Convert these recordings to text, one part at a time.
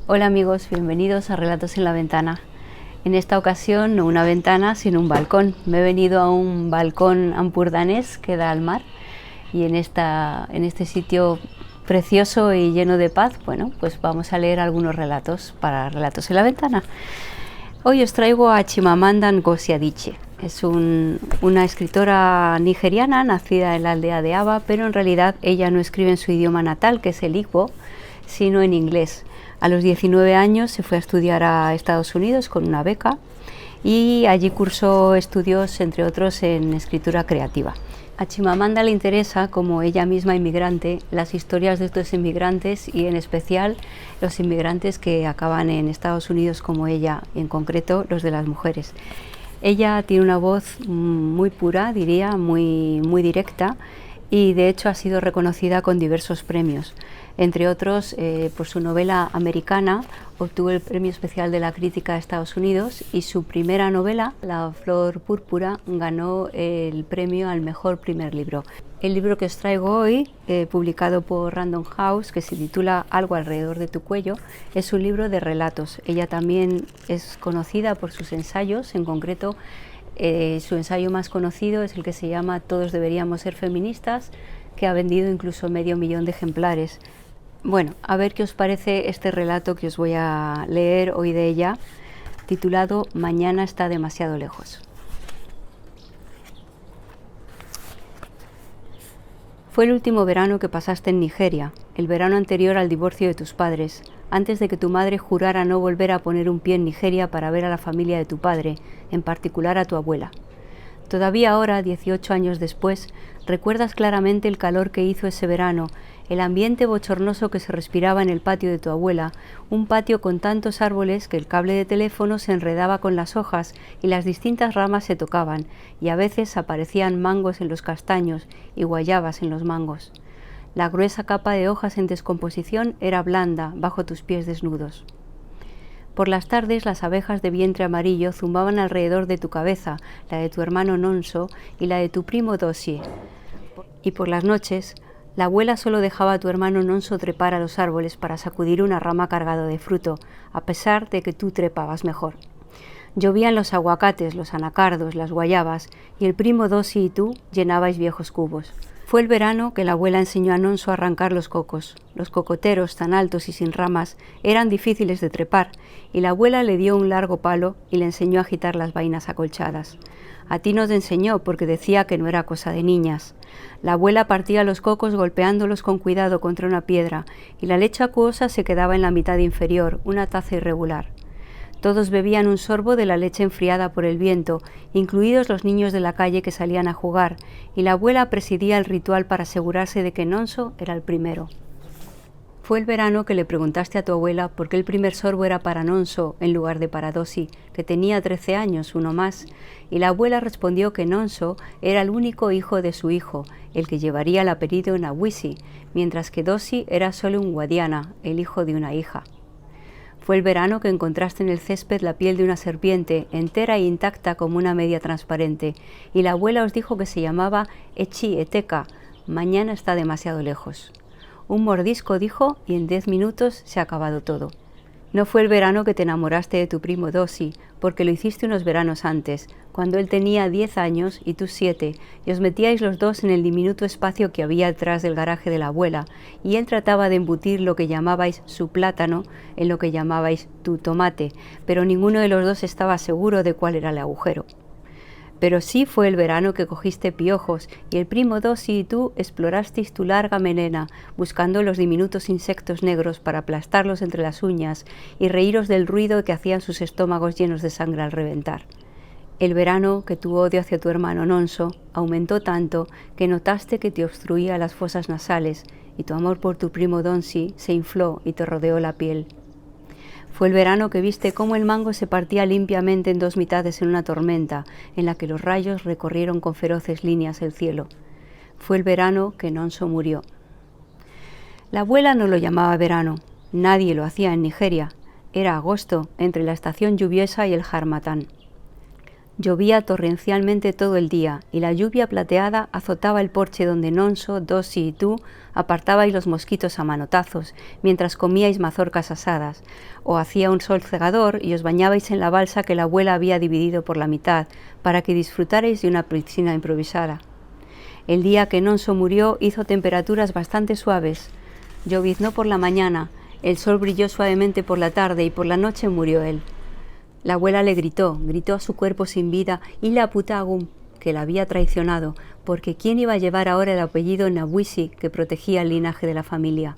Hola amigos, bienvenidos a Relatos en la Ventana. En esta ocasión no una ventana, sino un balcón. Me he venido a un balcón ampurdanés que da al mar y en este sitio precioso y lleno de paz, bueno, pues vamos a leer algunos relatos para Relatos en la Ventana. Hoy os traigo a Chimamanda Ngozi Adichie. Es una escritora nigeriana nacida en la aldea de Aba, pero en realidad ella no escribe en su idioma natal, que es el Igbo, sino en inglés. A los 19 años se fue a estudiar a Estados Unidos con una beca y allí cursó estudios, entre otros, en escritura creativa. A Chimamanda le interesa, como ella misma inmigrante, las historias de estos inmigrantes y en especial los inmigrantes que acaban en Estados Unidos como ella, y en concreto los de las mujeres. Ella tiene una voz muy pura, diría, muy directa, y de hecho ha sido reconocida con diversos premios. Entre otros, por su novela Americana, obtuvo el Premio Especial de la Crítica de Estados Unidos y su primera novela, La Flor Púrpura, ganó el premio al mejor primer libro. El libro que os traigo hoy, publicado por Random House, que se titula Algo alrededor de tu cuello, es un libro de relatos. Ella también es conocida por sus ensayos, en concreto su ensayo más conocido es el que se llama Todos deberíamos ser feministas, que ha vendido incluso 500.000 de ejemplares. Bueno, a ver qué os parece este relato que os voy a leer hoy de ella, titulado Mañana está demasiado lejos. Fue el último verano que pasaste en Nigeria, el verano anterior al divorcio de tus padres, antes de que tu madre jurara no volver a poner un pie en Nigeria para ver a la familia de tu padre, en particular a tu abuela. Todavía ahora, 18 años después, recuerdas claramente el calor que hizo ese verano, el ambiente bochornoso que se respiraba en el patio de tu abuela, un patio con tantos árboles que el cable de teléfono se enredaba con las hojas y las distintas ramas se tocaban, y a veces aparecían mangos en los castaños y guayabas en los mangos. La gruesa capa de hojas en descomposición era blanda bajo tus pies desnudos. Por las tardes las abejas de vientre amarillo zumbaban alrededor de tu cabeza, la de tu hermano Nonso y la de tu primo Dosie. Y por las noches, la abuela solo dejaba a tu hermano Nonso trepar a los árboles para sacudir una rama cargada de fruto, a pesar de que tú trepabas mejor. Llovían los aguacates, los anacardos, las guayabas, y el primo Dosie y tú llenabais viejos cubos. Fue el verano que la abuela enseñó a Nonso a arrancar los cocos. Los cocoteros, tan altos y sin ramas, eran difíciles de trepar, y la abuela le dio un largo palo y le enseñó a agitar las vainas acolchadas. A ti no te enseñó porque decía que no era cosa de niñas. La abuela partía los cocos golpeándolos con cuidado contra una piedra, y la leche acuosa se quedaba en la mitad inferior, una taza irregular. Todos bebían un sorbo de la leche enfriada por el viento, incluidos los niños de la calle que salían a jugar, y la abuela presidía el ritual para asegurarse de que Nonso era el primero. Fue el verano que le preguntaste a tu abuela por qué el primer sorbo era para Nonso en lugar de para Dosie, que tenía 13 años, uno más, y la abuela respondió que Nonso era el único hijo de su hijo, el que llevaría el apellido Nawisi, mientras que Dosie era solo un guadiana, el hijo de una hija. Fue el verano que encontraste en el césped la piel de una serpiente, entera e intacta como una media transparente, y la abuela os dijo que se llamaba Echi Eteka, mañana está demasiado lejos. Un mordisco dijo y en 10 minutos se ha acabado todo. No fue el verano que te enamoraste de tu primo Dosie, porque lo hiciste unos veranos antes, cuando él tenía 10 años y tú 7, y os metíais los dos en el diminuto espacio que había detrás del garaje de la abuela, y él trataba de embutir lo que llamabais su plátano en lo que llamabais tu tomate, pero ninguno de los dos estaba seguro de cuál era el agujero. Pero sí fue el verano que cogiste piojos y el primo Dosie y tú explorasteis tu larga melena, buscando los diminutos insectos negros para aplastarlos entre las uñas y reíros del ruido que hacían sus estómagos llenos de sangre al reventar. El verano que tu odio hacia tu hermano Nonso aumentó tanto que notaste que te obstruía las fosas nasales y tu amor por tu primo Dosie se infló y te rodeó la piel. Fue el verano que viste cómo el mango se partía limpiamente en dos mitades en una tormenta, en la que los rayos recorrieron con feroces líneas el cielo. Fue el verano que Nonso murió. La abuela no lo llamaba verano, nadie lo hacía en Nigeria. Era agosto, entre la estación lluviosa y el Harmattan. Llovía torrencialmente todo el día, y la lluvia plateada azotaba el porche donde Nonso, Dossi y tú apartabais los mosquitos a manotazos, mientras comíais mazorcas asadas, o hacía un sol cegador y os bañabais en la balsa que la abuela había dividido por la mitad, para que disfrutarais de una piscina improvisada. El día que Nonso murió hizo temperaturas bastante suaves. Lloviznó por la mañana, el sol brilló suavemente por la tarde y por la noche murió él. La abuela le gritó a su cuerpo sin vida, Ila Putagum, que la había traicionado, porque ¿quién iba a llevar ahora el apellido Nabuisi que protegía el linaje de la familia?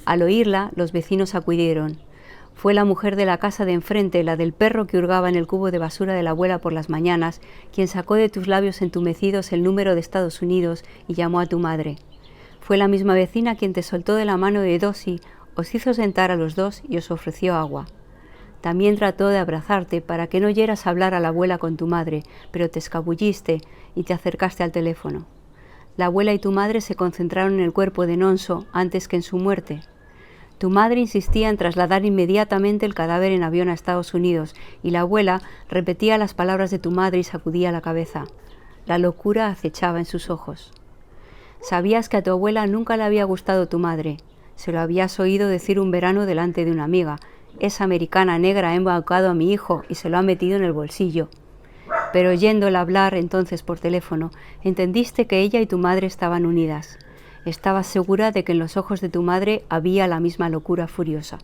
Al oírla, los vecinos acudieron. Fue la mujer de la casa de enfrente, la del perro que hurgaba en el cubo de basura de la abuela por las mañanas, quien sacó de tus labios entumecidos el número de Estados Unidos y llamó a tu madre. Fue la misma vecina quien te soltó de la mano de Dossi, os hizo sentar a los dos y os ofreció agua. También trató de abrazarte para que no oyeras hablar a la abuela con tu madre, pero te escabulliste y te acercaste al teléfono. La abuela y tu madre se concentraron en el cuerpo de Nonso antes que en su muerte. Tu madre insistía en trasladar inmediatamente el cadáver en avión a Estados Unidos y la abuela repetía las palabras de tu madre y sacudía la cabeza. La locura acechaba en sus ojos. Sabías que a tu abuela nunca le había gustado tu madre. Se lo habías oído decir un verano delante de una amiga. Esa americana negra ha embaucado a mi hijo y se lo ha metido en el bolsillo. Pero oyéndola hablar entonces por teléfono, entendiste que ella y tu madre estaban unidas. Estabas segura de que en los ojos de tu madre había la misma locura furiosa.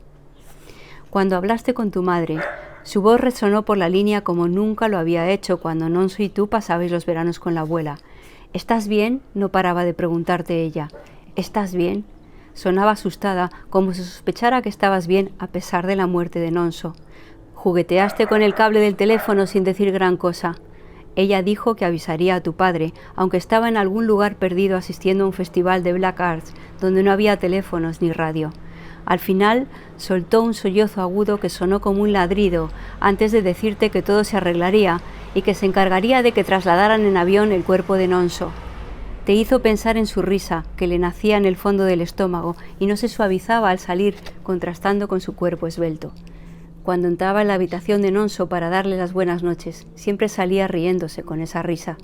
Cuando hablaste con tu madre, su voz resonó por la línea como nunca lo había hecho cuando Nonso y tú pasabais los veranos con la abuela. ¿Estás bien?, no paraba de preguntarte ella. ¿Estás bien? Sonaba asustada, como si sospechara que estabas bien a pesar de la muerte de Nonso. Jugueteaste con el cable del teléfono sin decir gran cosa. Ella dijo que avisaría a tu padre, aunque estaba en algún lugar perdido asistiendo a un festival de Black Arts, donde no había teléfonos ni radio. Al final, soltó un sollozo agudo que sonó como un ladrido, antes de decirte que todo se arreglaría y que se encargaría de que trasladaran en avión el cuerpo de Nonso. Te hizo pensar en su risa, que le nacía en el fondo del estómago y no se suavizaba al salir, contrastando con su cuerpo esbelto. Cuando entraba en la habitación de Nonso para darle las buenas noches, siempre salía riéndose con esa risa.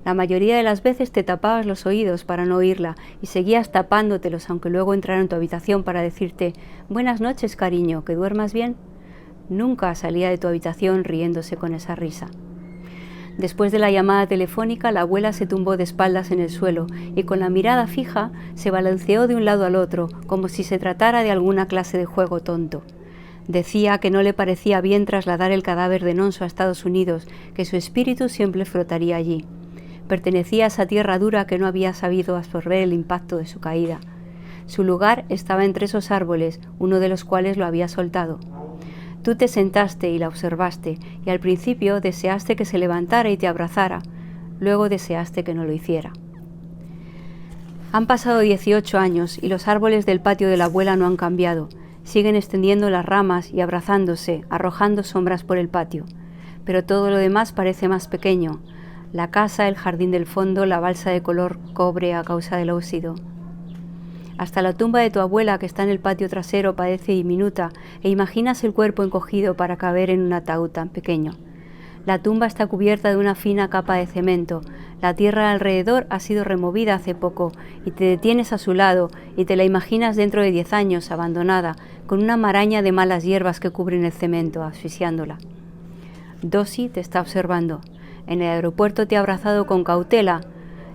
La mayoría de las veces te tapabas los oídos para no oírla y seguías tapándotelos aunque luego entrara en tu habitación para decirte «Buenas noches, cariño, ¿que duermas bien?» Nunca salía de tu habitación riéndose con esa risa. Después de la llamada telefónica, la abuela se tumbó de espaldas en el suelo y con la mirada fija se balanceó de un lado al otro, como si se tratara de alguna clase de juego tonto. Decía que no le parecía bien trasladar el cadáver de Nonso a Estados Unidos, que su espíritu siempre flotaría allí. Pertenecía a esa tierra dura que no había sabido absorber el impacto de su caída. Su lugar estaba entre esos árboles, uno de los cuales lo había soltado. Tú te sentaste y la observaste, y al principio deseaste que se levantara y te abrazara, luego deseaste que no lo hiciera. Han pasado 18 años y los árboles del patio de la abuela no han cambiado. Siguen extendiendo las ramas y abrazándose, arrojando sombras por el patio. Pero todo lo demás parece más pequeño. La casa, el jardín del fondo, la balsa de color cobre a causa del óxido. Hasta la tumba de tu abuela, que está en el patio trasero, parece diminuta, e imaginas el cuerpo encogido para caber en un ataúd tan pequeño. La tumba está cubierta de una fina capa de cemento. La tierra alrededor ha sido removida hace poco, y te detienes a su lado, y te la imaginas dentro de 10 años, abandonada, con una maraña de malas hierbas que cubren el cemento, asfixiándola. Dossi te está observando. En el aeropuerto te ha abrazado con cautela.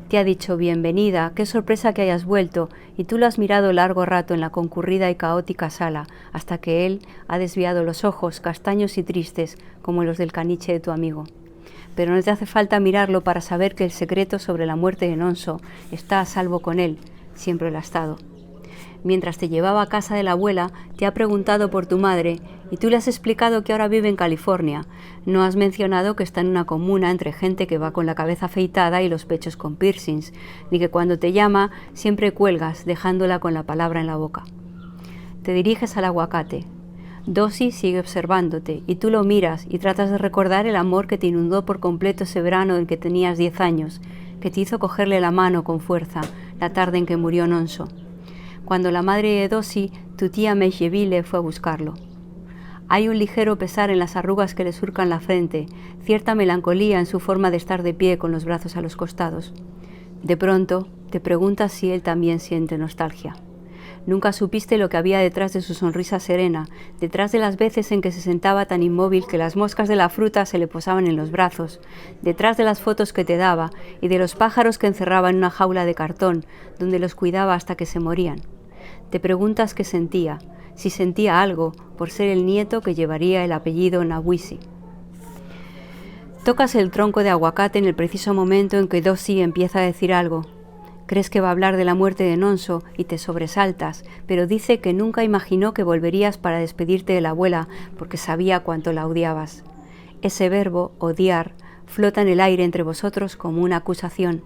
Te ha dicho bienvenida, qué sorpresa que hayas vuelto, y tú lo has mirado largo rato en la concurrida y caótica sala, hasta que él ha desviado los ojos, castaños y tristes, como los del caniche de tu amigo. Pero no te hace falta mirarlo para saber que el secreto sobre la muerte de Nonso está a salvo con él, siempre lo ha estado. Mientras te llevaba a casa de la abuela, te ha preguntado por tu madre, y tú le has explicado que ahora vive en California. No has mencionado que está en una comuna entre gente que va con la cabeza afeitada y los pechos con piercings, ni que cuando te llama siempre cuelgas, dejándola con la palabra en la boca. Te diriges al aguacate. Dossi sigue observándote, y tú lo miras y tratas de recordar el amor que te inundó por completo ese verano en que tenías 10 años, que te hizo cogerle la mano con fuerza, la tarde en que murió Nonso. Cuando la madre de Dossi, tu tía Mejevile, fue a buscarlo. Hay un ligero pesar en las arrugas que le surcan la frente, cierta melancolía en su forma de estar de pie con los brazos a los costados. De pronto, te preguntas si él también siente nostalgia. Nunca supiste lo que había detrás de su sonrisa serena, detrás de las veces en que se sentaba tan inmóvil que las moscas de la fruta se le posaban en los brazos, detrás de las fotos que te daba y de los pájaros que encerraba en una jaula de cartón, donde los cuidaba hasta que se morían. Te preguntas qué sentía, si sentía algo por ser el nieto que llevaría el apellido Nawisi. Tocas el tronco de aguacate en el preciso momento en que Dossi empieza a decir algo. Crees que va a hablar de la muerte de Nonso y te sobresaltas, pero dice que nunca imaginó que volverías para despedirte de la abuela porque sabía cuánto la odiabas. Ese verbo, odiar, flota en el aire entre vosotros como una acusación.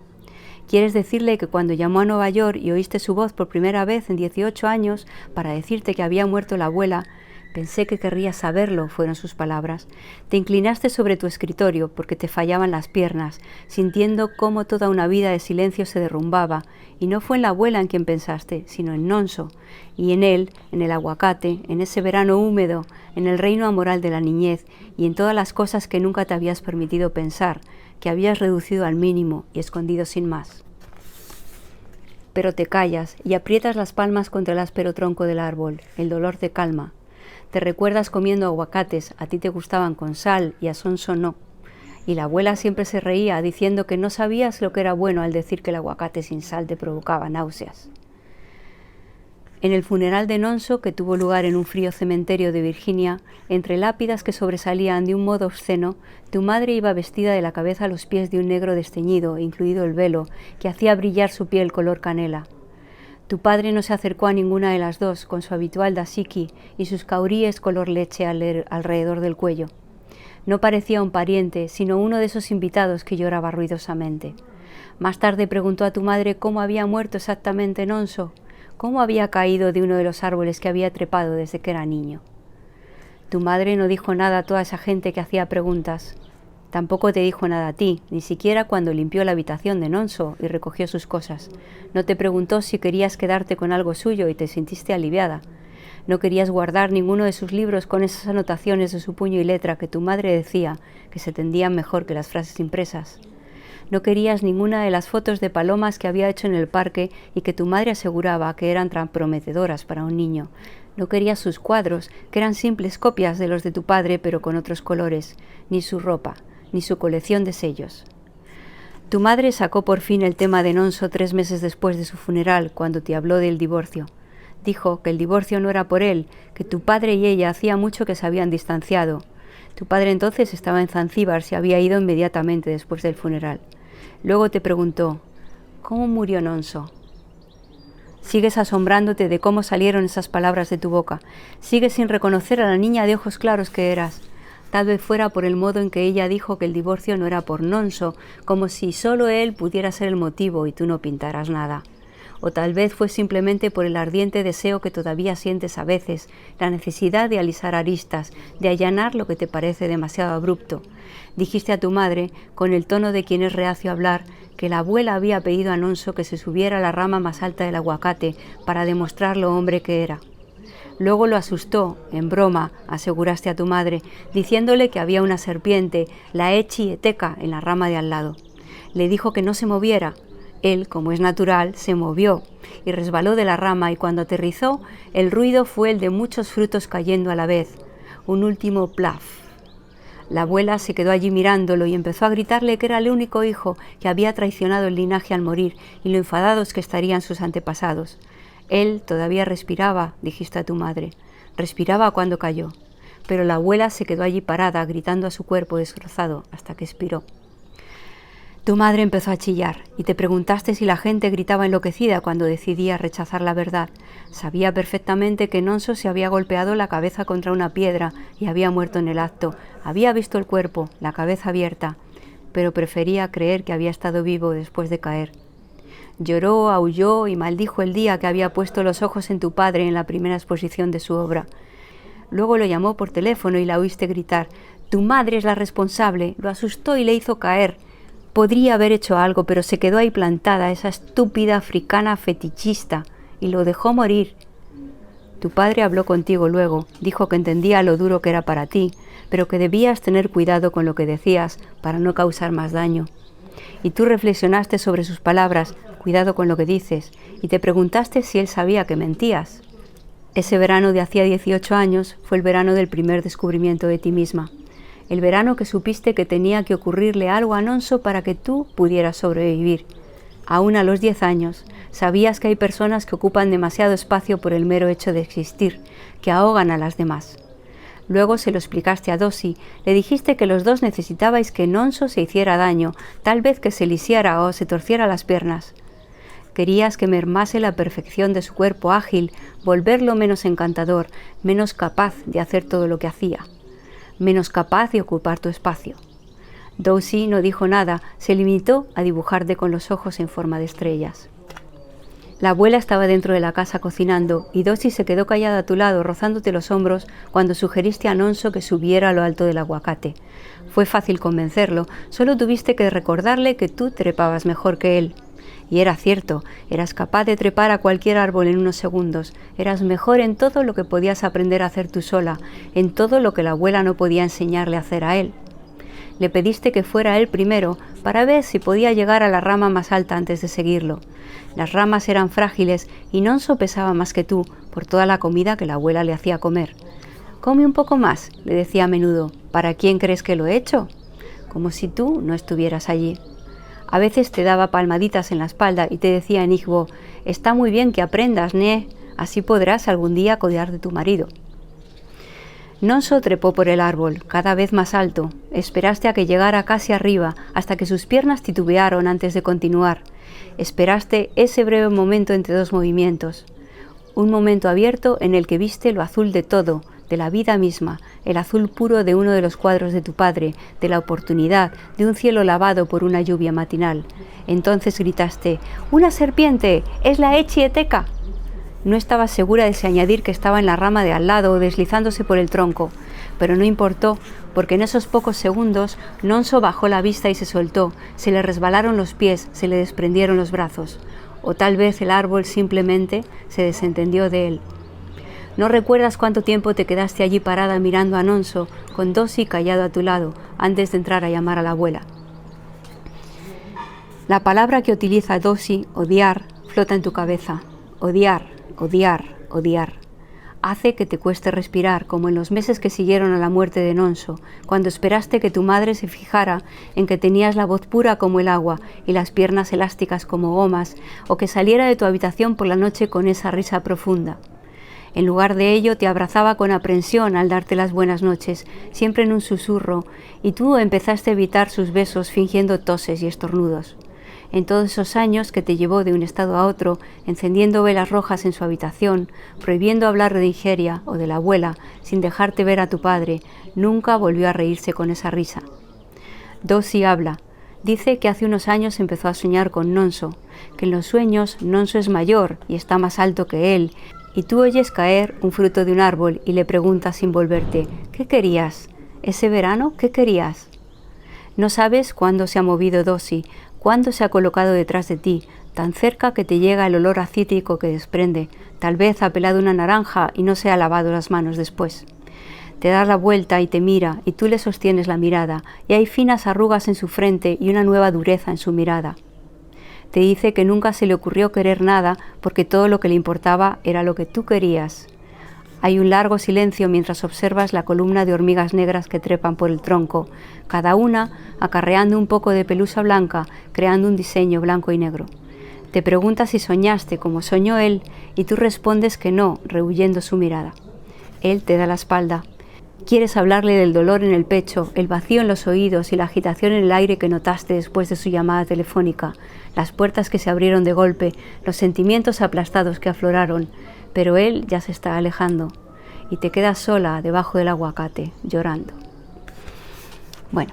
Quieres decirle que cuando llamó a Nueva York y oíste su voz por primera vez en 18 años para decirte que había muerto la abuela, pensé que querrías saberlo, fueron sus palabras. Te inclinaste sobre tu escritorio porque te fallaban las piernas, sintiendo cómo toda una vida de silencio se derrumbaba, y no fue en la abuela en quien pensaste, sino en Nonso, y en él, en el aguacate, en ese verano húmedo, en el reino amoral de la niñez, y en todas las cosas que nunca te habías permitido pensar, que habías reducido al mínimo y escondido sin más. Pero te callas y aprietas las palmas contra el áspero tronco del árbol, el dolor te calma. Te recuerdas comiendo aguacates, a ti te gustaban con sal y a Sonso no. Y la abuela siempre se reía diciendo que no sabías lo que era bueno al decir que el aguacate sin sal te provocaba náuseas. En el funeral de Nonso, que tuvo lugar en un frío cementerio de Virginia, entre lápidas que sobresalían de un modo obsceno, tu madre iba vestida de la cabeza a los pies de un negro desteñido, incluido el velo, que hacía brillar su piel color canela. Tu padre no se acercó a ninguna de las dos, con su habitual dashiki y sus cauríes color leche alrededor del cuello. No parecía un pariente, sino uno de esos invitados que lloraba ruidosamente. Más tarde preguntó a tu madre cómo había muerto exactamente Nonso, cómo había caído de uno de los árboles que había trepado desde que era niño. Tu madre no dijo nada a toda esa gente que hacía preguntas. Tampoco te dijo nada a ti, ni siquiera cuando limpió la habitación de Nonso y recogió sus cosas. No te preguntó si querías quedarte con algo suyo y te sentiste aliviada. No querías guardar ninguno de sus libros con esas anotaciones de su puño y letra que tu madre decía que se tendían mejor que las frases impresas. No querías ninguna de las fotos de palomas que había hecho en el parque y que tu madre aseguraba que eran tan prometedoras para un niño. No querías sus cuadros, que eran simples copias de los de tu padre pero con otros colores, ni su ropa, ni su colección de sellos. Tu madre sacó por fin el tema de Nonso 3 meses después de su funeral, cuando te habló del divorcio. Dijo que el divorcio no era por él, que tu padre y ella hacía mucho que se habían distanciado. Tu padre entonces estaba en Zanzíbar, se había ido inmediatamente después del funeral. Luego te preguntó, ¿cómo murió Nonso? Sigues asombrándote de cómo salieron esas palabras de tu boca. Sigues sin reconocer a la niña de ojos claros que eras. Tal vez fuera por el modo en que ella dijo que el divorcio no era por Nonso, como si solo él pudiera ser el motivo y tú no pintaras nada. O tal vez fue simplemente por el ardiente deseo que todavía sientes a veces, la necesidad de alisar aristas, de allanar lo que te parece demasiado abrupto. Dijiste a tu madre, con el tono de quien es reacio a hablar, que la abuela había pedido a Nonso que se subiera a la rama más alta del aguacate para demostrar lo hombre que era. Luego lo asustó, en broma, aseguraste a tu madre, diciéndole que había una serpiente, la Echi Eteca, en la rama de al lado. Le dijo que no se moviera. Él, como es natural, se movió y resbaló de la rama y cuando aterrizó, el ruido fue el de muchos frutos cayendo a la vez. Un último plaf. La abuela se quedó allí mirándolo y empezó a gritarle que era el único hijo que había traicionado el linaje al morir y lo enfadados que estarían sus antepasados. Él todavía respiraba, dijiste a tu madre. Respiraba cuando cayó. Pero la abuela se quedó allí parada, gritando a su cuerpo destrozado, hasta que expiró. Tu madre empezó a chillar, y te preguntaste si la gente gritaba enloquecida cuando decidía rechazar la verdad. Sabía perfectamente que Nonso se había golpeado la cabeza contra una piedra y había muerto en el acto. Había visto el cuerpo, la cabeza abierta, pero prefería creer que había estado vivo después de caer. Lloró, aulló y maldijo el día que había puesto los ojos en tu padre en la primera exposición de su obra. Luego lo llamó por teléfono y la oíste gritar: «Tu madre es la responsable», lo asustó y le hizo caer. Podría haber hecho algo, pero se quedó ahí plantada, esa estúpida africana fetichista, y lo dejó morir. Tu padre habló contigo luego, dijo que entendía lo duro que era para ti, pero que debías tener cuidado con lo que decías para no causar más daño. Y tú reflexionaste sobre sus palabras, cuidado con lo que dices, y te preguntaste si él sabía que mentías. Ese verano de hacía 18 años fue el verano del primer descubrimiento de ti misma. El verano que supiste que tenía que ocurrirle algo a Nonso para que tú pudieras sobrevivir. Aún a los 10 años, sabías que hay personas que ocupan demasiado espacio por el mero hecho de existir, que ahogan a las demás. Luego se lo explicaste a Dosi, le dijiste que los dos necesitabais que Nonso se hiciera daño, tal vez que se lisiara o se torciera las piernas. Querías que mermase la perfección de su cuerpo ágil, volverlo menos encantador, menos capaz de hacer todo lo que hacía, menos capaz de ocupar tu espacio. Dosi no dijo nada, se limitó a dibujarte con los ojos en forma de estrellas. La abuela estaba dentro de la casa cocinando y Dosi se quedó callada a tu lado, rozándote los hombros cuando sugeriste a Nonso que subiera a lo alto del aguacate. Fue fácil convencerlo, solo tuviste que recordarle que tú trepabas mejor que él. Y era cierto, eras capaz de trepar a cualquier árbol en unos segundos, eras mejor en todo lo que podías aprender a hacer tú sola, en todo lo que la abuela no podía enseñarle a hacer a él. Le pediste que fuera él primero para ver si podía llegar a la rama más alta antes de seguirlo. Las ramas eran frágiles y Nonso pesaba más que tú por toda la comida que la abuela le hacía comer. «Come un poco más», le decía a menudo. «¿Para quién crees que lo he hecho?» Como si tú no estuvieras allí. A veces te daba palmaditas en la espalda y te decía en Igbo: «Está muy bien que aprendas, ¿ne? Así podrás algún día cuidar de tu marido». Nonso trepó por el árbol, cada vez más alto. Esperaste a que llegara casi arriba, hasta que sus piernas titubearon antes de continuar. Esperaste ese breve momento entre dos movimientos. Un momento abierto en el que viste lo azul de todo, de la vida misma, el azul puro de uno de los cuadros de tu padre, de la oportunidad, de un cielo lavado por una lluvia matinal. Entonces gritaste: «¡Una serpiente! ¡Es la Echieteca!». No estaba segura de si añadir que estaba en la rama de al lado o deslizándose por el tronco, pero no importó, porque en esos pocos segundos Nonso bajó la vista y se soltó, se le resbalaron los pies, se le desprendieron los brazos, o tal vez el árbol simplemente se desentendió de él. No recuerdas cuánto tiempo te quedaste allí parada mirando a Nonso, con Dosi callado a tu lado, antes de entrar a llamar a la abuela. La palabra que utiliza Dosi, odiar, flota en tu cabeza. Odiar. Odiar, odiar. Hace que te cueste respirar, como en los meses que siguieron a la muerte de Nonso, cuando esperaste que tu madre se fijara en que tenías la voz pura como el agua y las piernas elásticas como gomas, o que saliera de tu habitación por la noche con esa risa profunda. En lugar de ello, te abrazaba con aprensión al darte las buenas noches, siempre en un susurro, y tú empezaste a evitar sus besos fingiendo toses y estornudos. En todos esos años que te llevó de un estado a otro, encendiendo velas rojas en su habitación, prohibiendo hablar de Nigeria o de la abuela, sin dejarte ver a tu padre, nunca volvió a reírse con esa risa. Dosi habla. Dice que hace unos años empezó a soñar con Nonso, que en los sueños Nonso es mayor y está más alto que él, y tú oyes caer un fruto de un árbol y le preguntas sin volverte: «¿Qué querías? ¿Ese verano qué querías?». No sabes cuándo se ha movido Dosi, cuándo se ha colocado detrás de ti, tan cerca que te llega el olor acítrico que desprende. Tal vez ha pelado una naranja y no se ha lavado las manos después. Te da la vuelta y te mira, y tú le sostienes la mirada, y hay finas arrugas en su frente y una nueva dureza en su mirada. Te dice que nunca se le ocurrió querer nada, porque todo lo que le importaba era lo que tú querías. Hay un largo silencio mientras observas la columna de hormigas negras que trepan por el tronco, cada una acarreando un poco de pelusa blanca, creando un diseño blanco y negro. Te preguntas si soñaste como soñó él, y tú respondes que no, rehuyendo su mirada. Él te da la espalda. Quieres hablarle del dolor en el pecho, el vacío en los oídos y la agitación en el aire que notaste después de su llamada telefónica, las puertas que se abrieron de golpe, los sentimientos aplastados que afloraron, pero él ya se está alejando y te quedas sola debajo del aguacate, llorando. Bueno,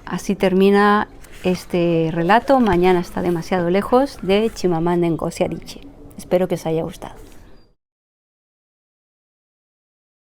así termina este relato. Mañana está demasiado lejos, de Chimamanda Ngozi Adichie. Espero que os haya gustado.